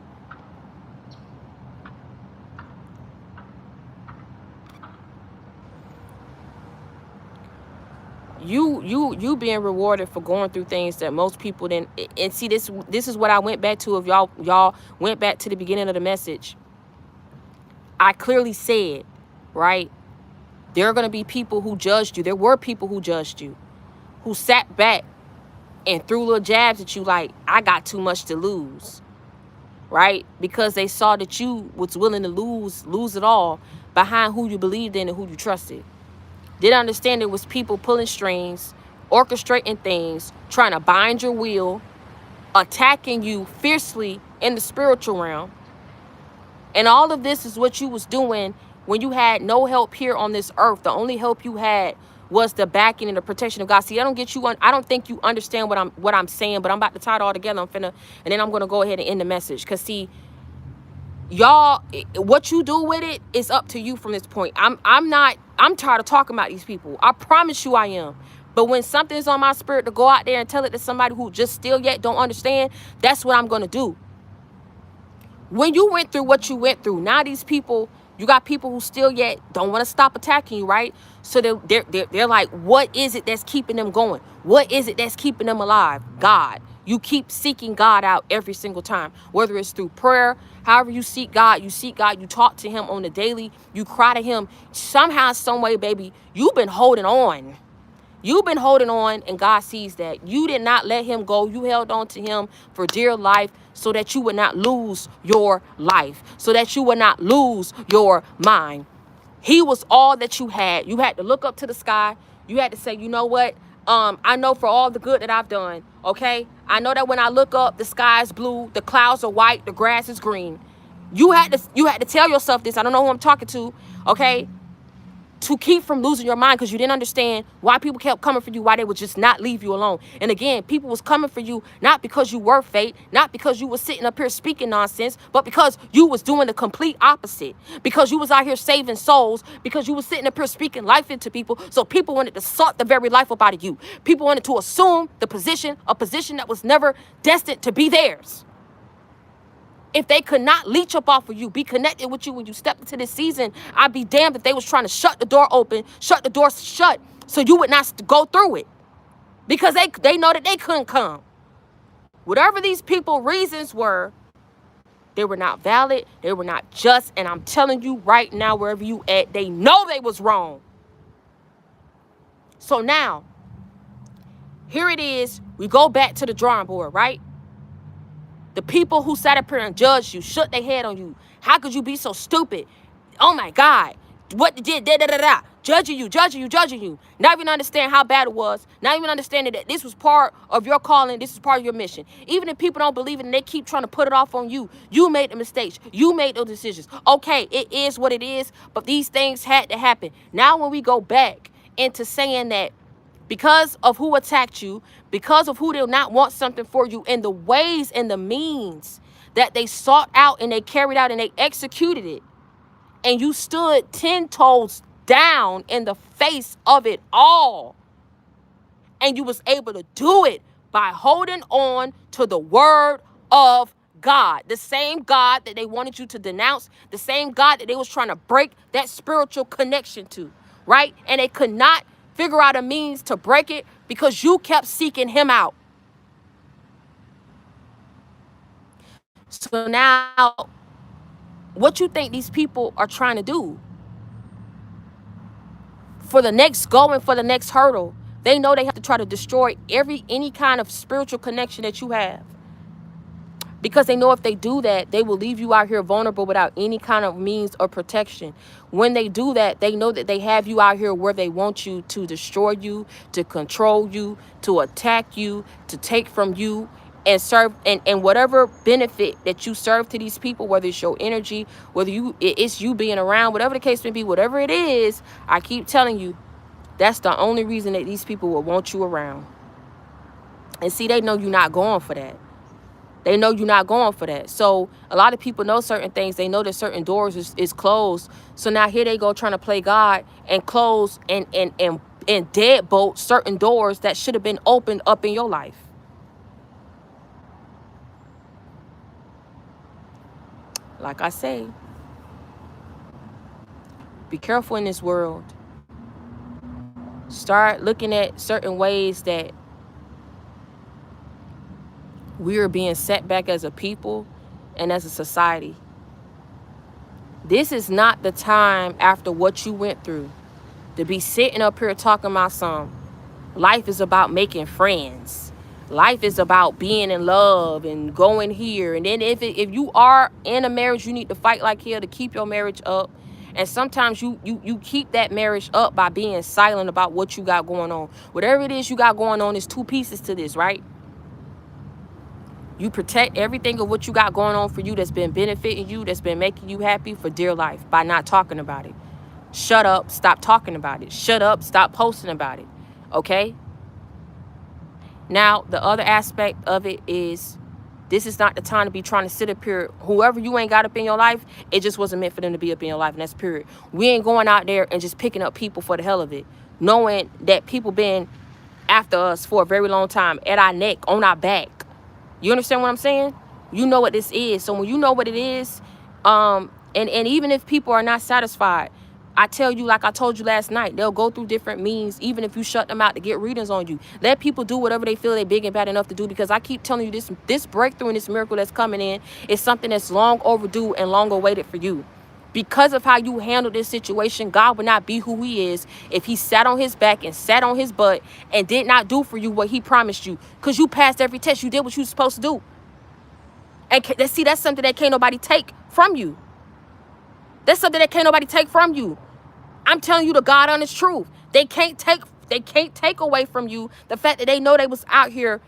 You being rewarded for going through things that most people didn't. And see, this is what I went back to. If y'all went back to the beginning of the message, I clearly said, right, there are going to be people who judged you. There were people who judged you, who sat back and threw little jabs at you like, I got too much to lose, right? Because they saw that you was willing to lose it all behind who you believed in and who you trusted. Didn't understand it was people pulling strings, orchestrating things, trying to bind your will, attacking you fiercely in the spiritual realm. And all of this is what you was doing when you had no help here on this earth. The only help you had was the backing and the protection of God. See, I don't think you understand what I'm saying, but I'm about to tie it all together. And then I'm gonna go ahead and end the message. Cause see, y'all, what you do with it is up to you from this point. I'm tired of talking about these people. I promise you I am. But when something's on my spirit to go out there and tell it to somebody who just still yet don't understand, that's what I'm gonna do. When you went through what you went through, now these people, you got people who still yet don't want to stop attacking you, right? So they're like, what is it that's keeping them going? What is it that's keeping them alive? God. You keep seeking God out every single time, whether it's through prayer, however you seek God, you talk to him on the daily, you cry to him. Somehow, some way, baby, you've been holding on. You've been holding on, and God sees that. You did not let him go. You held on to him for dear life so that you would not lose your life, so that you would not lose your mind. He was all that you had. You had to look up to the sky. You had to say, you know what? I know for all the good that I've done, okay? I know that when I look up, the sky is blue, the clouds are white, the grass is green. You had to tell yourself this. I don't know who I'm talking to, okay? To keep from losing your mind, because you didn't understand why people kept coming for you, why they would just not leave you alone. And again, people was coming for you not because you were fake, not because you was sitting up here speaking nonsense, but because you was doing the complete opposite, because you was out here saving souls, because you was sitting up here speaking life into people. So people wanted to suck the very life up out of you. People wanted to assume a position that was never destined to be theirs. If they could not leech up off of you, be connected with you when you stepped into this season, I'd be damned if they was trying to shut the door open, shut the door shut, so you would not go through it. Because they know that they couldn't come. Whatever these people reasons were, they were not valid, they were not just, and I'm telling you right now, wherever you at, they know they was wrong. So now, here it is, we go back to the drawing board, right? The people who sat up here and judged you, shook their head on you. How could you be so stupid? Oh my God. What did da. Judging you. Not even understand how bad it was. Not even understanding that this was part of your calling. This is part of your mission. Even if people don't believe it and they keep trying to put it off on you, you made the mistakes. You made those decisions. Okay, it is what it is, but these things had to happen. Now when we go back into saying that because of who attacked you, because of who did not want something for you, and the ways and the means that they sought out and they carried out and they executed it, and you stood 10 toes down in the face of it all, and you was able to do it by holding on to the word of God, the same God that they wanted you to denounce, the same God that they was trying to break that spiritual connection to, right? And they could not figure out a means to break it because you kept seeking him out. So now, what you think these people are trying to do? For the next goal and for the next hurdle, they know they have to try to destroy any kind of spiritual connection that you have. Because they know if they do that, they will leave you out here vulnerable without any kind of means of protection. When they do that, they know that they have you out here where they want you to destroy you, to control you, to attack you, to take from you, and serve and whatever benefit that you serve to these people, whether it's your energy, whether it's you being around, whatever the case may be, whatever it is, I keep telling you, that's the only reason that these people will want you around. And see, they know you're not going for that. They know you're not going for that. So a lot of people know certain things. They know that certain doors is closed. So now here they go trying to play God and close and deadbolt certain doors that should have been opened up in your life. Like I say, be careful in this world. Start looking at certain ways that we are being set back as a people and as a society. This is not the time after what you went through to be sitting up here talking about some. Life is about making friends. Life is about being in love and going here. And then if you are in a marriage, you need to fight like hell to keep your marriage up. And sometimes you keep that marriage up by being silent about what you got going on. Whatever it is you got going on, is two pieces to this, right? You protect everything of what you got going on for you that's been benefiting you, that's been making you happy for dear life by not talking about it. Shut up, stop talking about it. Shut up, stop posting about it. Okay? Now, the other aspect of it is, this is not the time to be trying to sit up here. Whoever you ain't got up in your life, it just wasn't meant for them to be up in your life, and that's period. We ain't going out there and just picking up people for the hell of it, knowing that people been after us for a very long time, at our neck, on our back. You understand what I'm saying? You know what this is. So when you know what it is, and even if people are not satisfied, I tell you, like I told you last night, they'll go through different means, even if you shut them out to get readings on you. Let people do whatever they feel they're big and bad enough to do, because I keep telling you, this breakthrough and this miracle that's coming in is something that's long overdue and long awaited for you. Because of how you handle this situation, God would not be who he is if he sat on his back and sat on his butt and did not do for you what he promised you. Because you passed every test. You did what you were supposed to do. And see, that's something that can't nobody take from you. That's something that can't nobody take from you. I'm telling you the God honest truth. They can't take away from you the fact that they know they was out here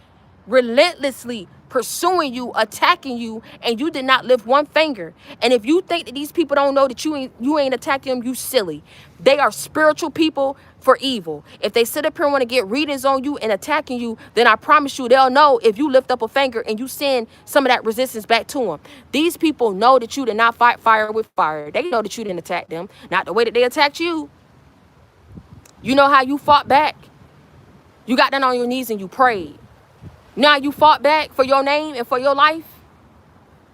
relentlessly pursuing you, attacking you, and you did not lift one finger. And if you think that these people don't know that you ain't attacking them, you silly. They are spiritual people for evil. If they sit up here and want to get readings on you and attacking you, then I promise you they'll know if you lift up a finger and you send some of that resistance back to them. These people know that you did not fight fire with fire. They know that you didn't attack them, not the way that they attacked you. You know how you fought back? You got down on your knees and you prayed. Now you fought back for your name and for your life.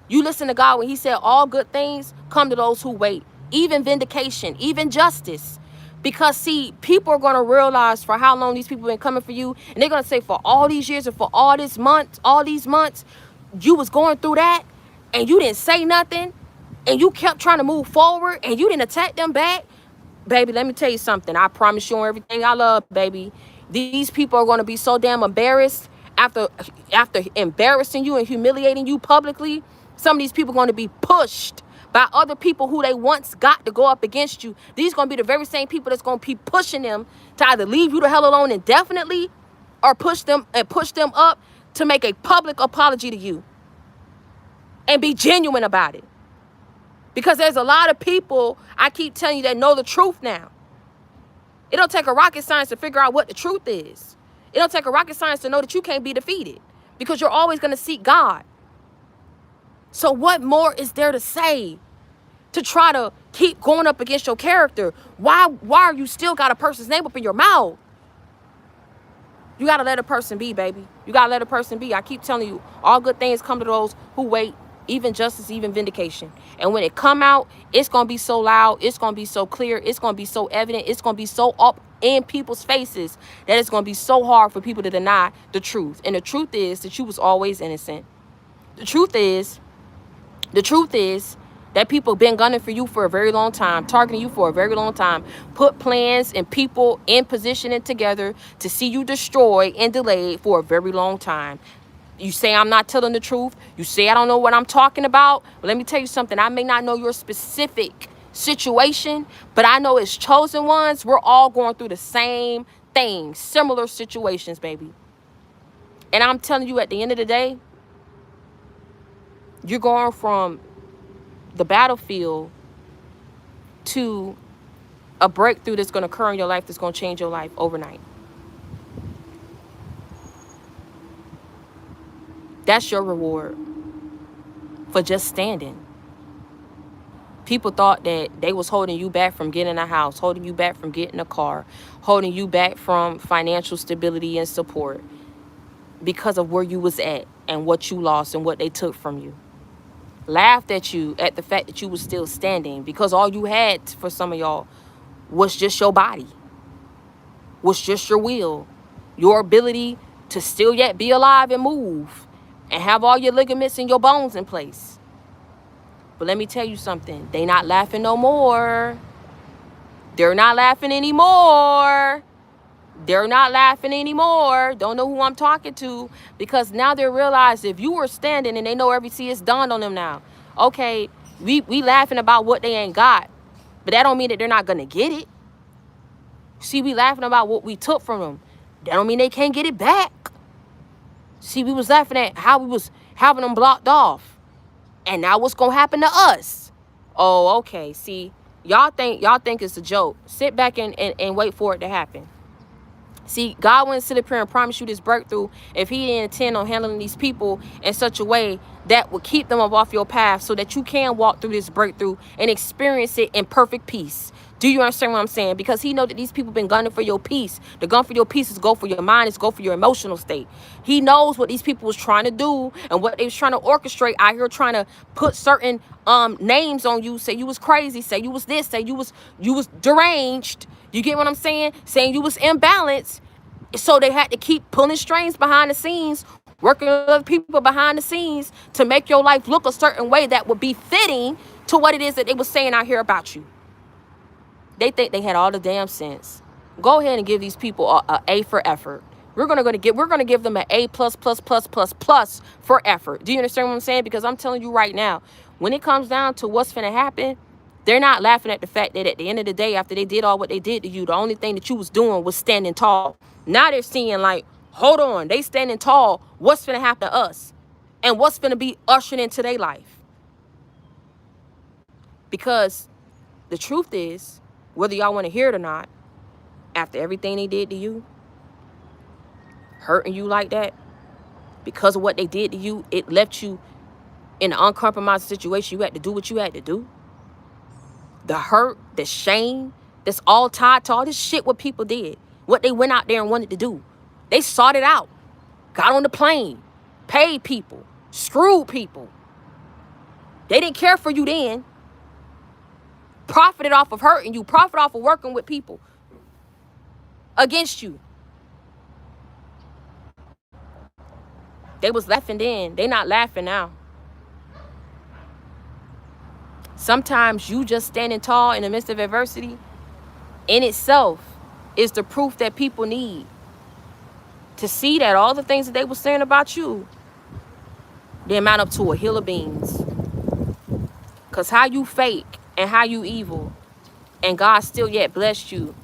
You listen to God when he said all good things come to those who wait. Even vindication, even justice. Because see, people are going to realize for how long these people been coming for you. And they're going to say for all these years and for all these months, you was going through that and you didn't say nothing. And you kept trying to move forward and you didn't attack them back. Baby, let me tell you something. I promise you on everything I love, baby. These people are going to be so damn embarrassed after embarrassing you and humiliating you publicly. Some of these people are going to be pushed by other people who they once got to go up against you. These are going to be the very same people that's going to be pushing them to either leave you the hell alone indefinitely or push them up to make a public apology to you and be genuine about it. Because there's a lot of people, I keep telling you, that know the truth now. It don't take a rocket science to figure out what the truth is. It don't take a rocket science to know that you can't be defeated, because you're always going to seek God. So what more is there to say to try to keep going up against your character? Why are you still got a person's name up in your mouth? You got to let a person be, baby. You got to let a person be. I keep telling you, all good things come to those who wait, even justice, even vindication. And when it come out, it's going to be so loud. It's going to be so clear. It's going to be so evident. It's going to be so up in people's faces that it's going to be so hard for people to deny the truth. And the truth is that you was always innocent. The truth is that people been gunning for you for a very long time, targeting you for a very long time, put plans and people in position and together to see you destroyed and delayed for a very long time. You say I'm not telling the truth. You say I don't know what I'm talking about. But let me tell you something. I may not know your specific situation, but I know as chosen ones, we're all going through the same thing, similar situations, baby. And I'm telling you, at the end of the day, you're going from the battlefield to a breakthrough that's going to occur in your life that's going to change your life overnight. That's your reward for just standing. People thought that they was holding you back from getting a house, holding you back from getting a car, holding you back from financial stability and support because of where you was at and what you lost and what they took from you. laughed at you at the fact that you was still standing, because all you had for some of y'all was just your body, was just your will, your ability to still yet be alive and move and have all your ligaments and your bones in place. But let me tell you something. They not laughing no more. They're not laughing anymore. They're not laughing anymore. Don't know who I'm talking to, because now they realize if you were standing, and they know everything, it's dawned on them now. Okay, we laughing about what they ain't got, but that don't mean that they're not gonna get it. See, we laughing about what we took from them. That don't mean they can't get it back. See, we was laughing at how we was having them blocked off, and now what's gonna happen to us? Oh, okay. See, y'all think it's a joke. Sit back and wait for it to happen. See, God wouldn't sit up here and promise you this breakthrough if he didn't intend on handling these people in such a way that would keep them up off your path, so that you can walk through this breakthrough and experience it in perfect peace. Do you understand what I'm saying? Because he know that these people been gunning for your peace. The gun for your peace is go for your mind, is go for your emotional state. He knows what these people was trying to do and what they was trying to orchestrate out here, trying to put certain names on you, say you was crazy, say you was this, say you was deranged. You get what I'm saying? Saying you was imbalanced. So they had to keep pulling strings behind the scenes, working with other people behind the scenes to make your life look a certain way that would be fitting to what it is that they were saying out here about you. They think they had all the damn sense. Go ahead and give these people a A for effort. We're gonna give them an A plus for effort. Do you understand what I'm saying? Because I'm telling you right now, when it comes down to what's finna happen, they're not laughing at the fact that at the end of the day, after they did all what they did to you, the only thing that you was doing was standing tall. Now they're seeing like, hold on, they standing tall. What's finna happen to us? And what's finna be ushered into their life? Because the truth is, whether y'all want to hear it or not, after everything they did to you, hurting you like that, because of what they did to you, it left you in an uncompromised situation. You had to do what you had to do. The hurt, the shame, that's all tied to all this shit what people did. What they went out there and wanted to do. They sought it out. Got on the plane. Paid people. Screwed people. They didn't care for you then. Profited off of hurting you. Profited off of working with people against you. They was laughing then. They not laughing now. Sometimes you just standing tall in the midst of adversity in itself is the proof that people need to see that all the things that they were saying about you, they amount up to a hill of beans. Because how you fake and how you evil, and God still yet blessed you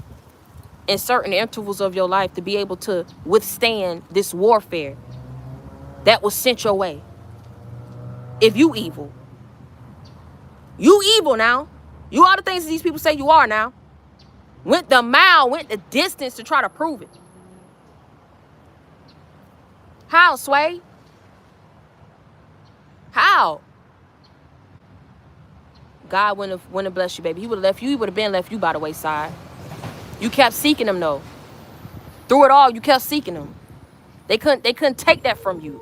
in certain intervals of your life to be able to withstand this warfare that was sent your way. If you evil now. You are the things that these people say you are now. Went the mile, went the distance to try to prove it. How, Sway? How? God wouldn't have blessed you, baby. He would have left you. He would have been left you by the wayside. You kept seeking him, though. Through it all, you kept seeking him. They couldn't take that from you.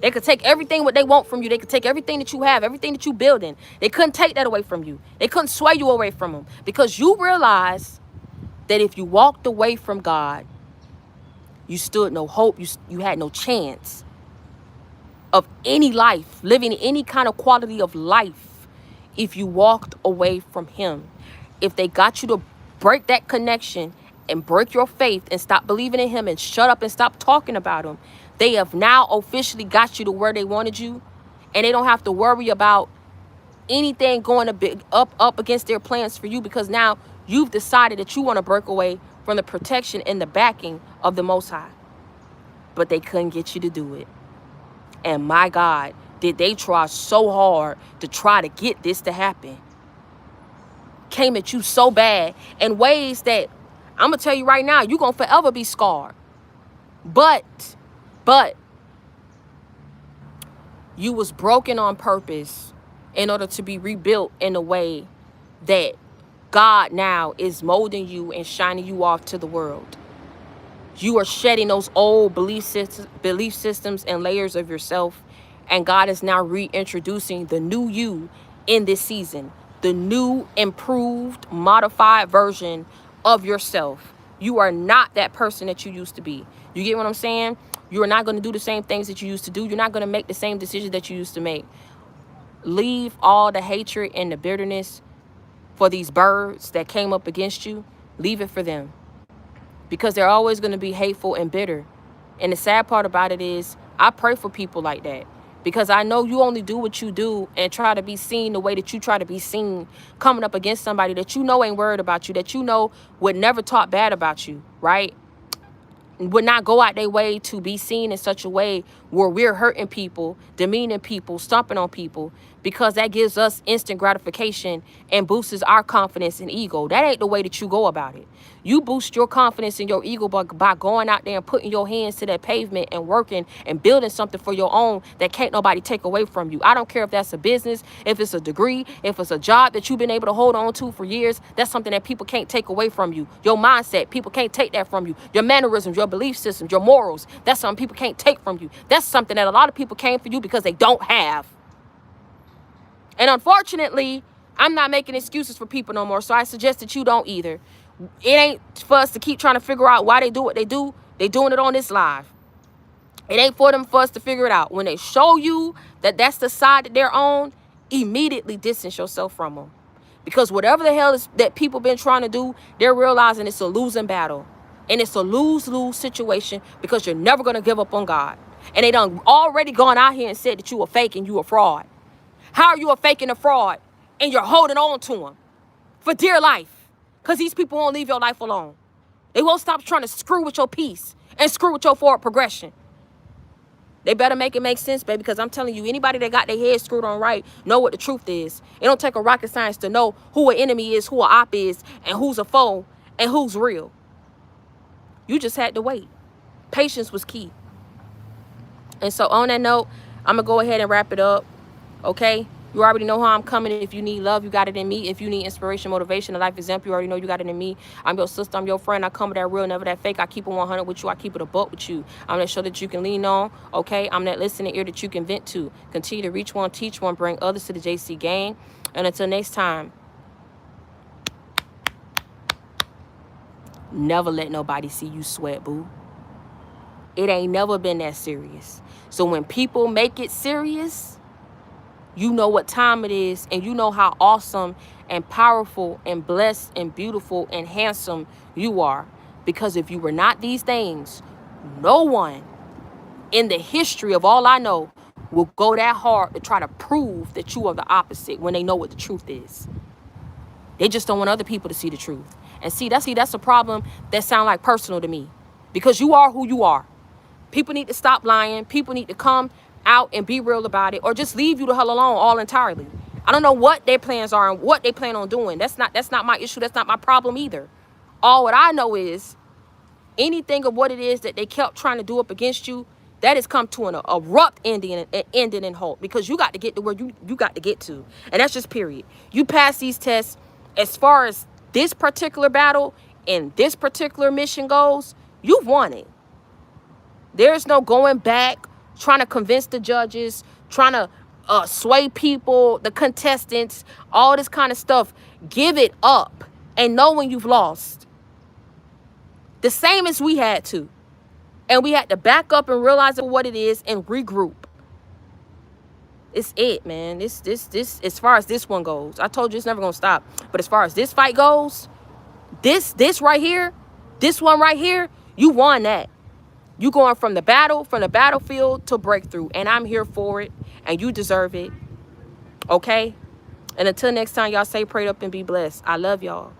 They could take everything what they want from you. They could take everything that you have, everything that you building. They couldn't take that away from you. They couldn't sway you away from them, because you realized that if you walked away from God, you stood no hope. You had no chance of any life, living any kind of quality of life if you walked away from him. If they got you to break that connection and break your faith and stop believing in him and shut up and stop talking about him, they have now officially got you to where they wanted you, and they don't have to worry about anything going up against their plans for you, because now you've decided that you want to break away from the protection and the backing of the Most High. But they couldn't get you to do it. And my God, did they try so hard to try to get this to happen. Came at you so bad in ways that I'm going to tell you right now, you're going to forever be scarred. But you was broken on purpose in order to be rebuilt in a way that God now is molding you and shining you off to the world. You are shedding those old belief systems and layers of yourself, And God is now reintroducing the new you in this season, the new, improved, modified version of yourself. You are not that person that you used to be. You get what I'm saying? You are not going to do the same things that you used to do. You're not going to make the same decisions that you used to make. Leave all the hatred and the bitterness for these birds that came up against you. Leave it for them, because they're always going to be hateful and bitter. And the sad part about it is, I pray for people like that, because I know you only do what you do and try to be seen the way that you try to be seen, coming up against somebody that you know ain't worried about you, that you know would never talk bad about you, right? Would not go out their way to be seen in such a way where we're hurting people, demeaning people, stomping on people, because that gives us instant gratification and boosts our confidence and ego. That ain't the way that you go about it. You boost your confidence and your ego by going out there and putting your hands to that pavement and working and building something for your own that can't nobody take away from you. I don't care if that's a business, if it's a degree, if it's a job that you've been able to hold on to for years. That's something that people can't take away from you. Your mindset, people can't take that from you. Your mannerisms, your belief systems, your morals, that's something people can't take from you. That's something that a lot of people came for you because they don't have. And unfortunately, I'm not making excuses for people no more, so I suggest that you don't either. It ain't for us to keep trying to figure out why they do what they do. They doing it on this live. It ain't for us to figure it out. When they show you that that's the side that they're on, immediately distance yourself from them. Because whatever the hell is that people been trying to do, they're realizing it's a losing battle. And it's a lose-lose situation, because you're never going to give up on God. And they done already gone out here and said that you a fake and you a fraud. How are you a fake and a fraud and you're holding on to them for dear life? Because these people won't leave your life alone. They won't stop trying to screw with your peace and screw with your forward progression. They better make it make sense, baby, because I'm telling you, anybody that got their head screwed on right know what the truth is. It don't take a rocket science to know who an enemy is, who an op is, and who's a foe, and who's real. You just had to wait. Patience was key. And so on that note, I'm going to go ahead and wrap it up. Okay? You already know how I'm coming. If you need love, you got it in me. If you need inspiration, motivation, a life example, you already know you got it in me. I'm your sister. I'm your friend. I come with that real, never that fake. I keep it 100 with you. I keep it a buck with you. I'm that show that you can lean on. Okay? I'm that listening ear that you can vent to. Continue to reach one, teach one, bring others to the JC gang. And until next time, never let nobody see you sweat, boo. It ain't never been that serious. So when people make it serious, you know what time it is, and you know how awesome and powerful and blessed and beautiful and handsome you are. Because if you were not these things, no one in the history of all I know will go that hard to try to prove that you are the opposite when they know what the truth is. They just don't want other people to see the truth. And see, that's a problem that sounds like personal to me. Because you are who you are. People need to stop lying. People need to come out and be real about it, or just leave you the hell alone all entirely. I don't know what their plans are and what they plan on doing. That's not my issue. That's not my problem either. All what I know is anything of what it is that they kept trying to do up against you, that has come to an abrupt ending and halt, because you got to get to where you got to get to. And that's just period. You pass these tests. As far as this particular battle and this particular mission goes, you've won it. There's no going back, trying to convince the judges, trying to sway people, the contestants, all this kind of stuff. Give it up and know when you've lost. The same as we had to. And we had to back up and realize what it is and regroup. It's it, man. This, as far as this one goes, I told you it's never going to stop. But as far as this fight goes, this right here, this one right here, you won that. You going from the battlefield to breakthrough. And I'm here for it. And you deserve it. Okay? And until next time, y'all stay prayed up and be blessed. I love y'all.